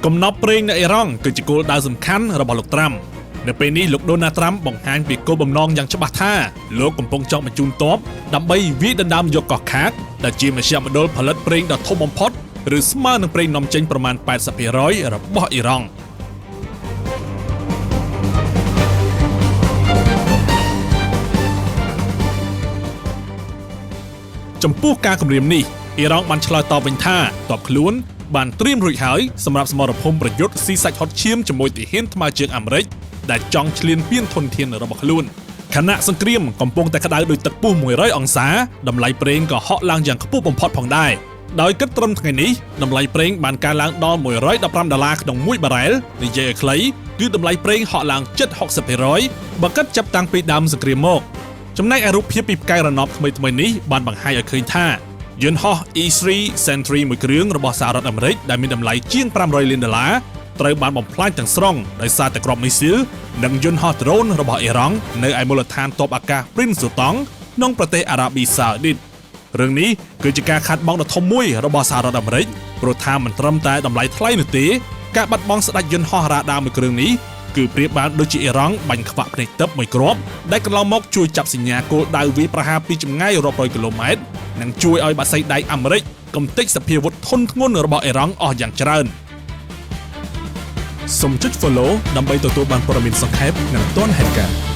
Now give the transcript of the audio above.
កំណប់ប្រេងនៅអ៊ីរ៉ង់គឺជាគោលដៅសំខាន់របស់លោកត្រាំនៅពេលនេះលោកដូណាល់ត្រាំបង្ហាញពីគោលបំណងយ៉ាងច្បាស់ថាលោកកំពុងចង់បញ្ជូនទ័ពដើម្បីវាយដណ្ដើមយកកោះខាតដែលជាមជ្ឈមណ្ឌលផលិតប្រេងដ៏ធំបំផុតឬស្មើនឹងប្រេងនាំចេញប្រមាណ 80% របស់អ៊ីរ៉ង់ចំពោះការគម្រាមនេះអ៊ីរ៉ង់បានឆ្លើយតបវិញថាទ័ពខ្លួនបានត្រៀមរួចហើយសម្រាប់សមរភូមិប្រយុទ្ធស៊ីសាច់ហុតឈាមជាមួយទាហានថ្មើរជើងអាមេរិកដែលចង់ឈ្លានពានធនធានរបស់ខ្លួនខណៈសង្គ្រាមកំពុងតែក្តៅដោយទឹកពុះ100អង្សាតម្លៃប្រេងក៏ហក់ឡើងយ៉ាងខ្ពស់បំផុតផងដែរដោយគិតត្រឹមថ្ងៃនេះតម្លៃប្រេងបានកើនឡើងដល់$115ក្នុង1បារ៉ែលនិយាយឲ្យខ្លីគឺតម្លៃប្រេងហក់ឡើងជិត 60% បើគិតចាប់តាំងពីដើមសង្គ្រាមមកចំណែកឯរូបភាពពីផ្កាយរណបថ្មីៗនេះបានបង្ហាញឲ្យឃើញថាយន្តហោះ E3 Sentry មួយគ្រឿងរបស់សហរដ្ឋអាមេរិកដែលមានតម្លៃជាង$500 លានត្រូវបានបំផ្លាញទាំងស្រុងដោយសារតែគ្រាប់មីស៊ីលនិងយន្តហោះដ្រូនរបស់អ៊ីរ៉ង់នៅឯមូលដ្ឋានទ័ពអាកាស Prince Sultan ក្នុងប្រទេសអារ៉ាប៊ីសាអូឌីតរឿងនេះគឺជាការខាតបង់ដ៏ធំមួយរបស់សហរដ្ឋអាមេរិកព្រោះថាមិនត្រឹមតែតម្លៃថ្លៃនោះទេការបាត់បង់ស្ដេចយន្តហោះរ៉ាដាមួយគ្រឿងនេះគឺប្រៀបបានដូចជាអ៊ីរ៉ង់បាញ់ខ្វាក់ភ្នែកទឹកមួយគ្រាប់ដែលកន្លងមកជួយចាប់សញ្ញាគោលដៅវាយប្រហារពីចម្ងាយរាប់រយគីឡូម៉ែត្រនិងជួយឲ្យបាក់សីដៃអាមេរិកកំទេចសភាវុធធនធ្ងន់របស់អ៊ីរ៉ង់អស់យ៉ាងច្រើនសូមចុច follow ដើម្បីទទួលបានព័ត៌មានសង្ខេបនិងទាន់ហេតុការណ៍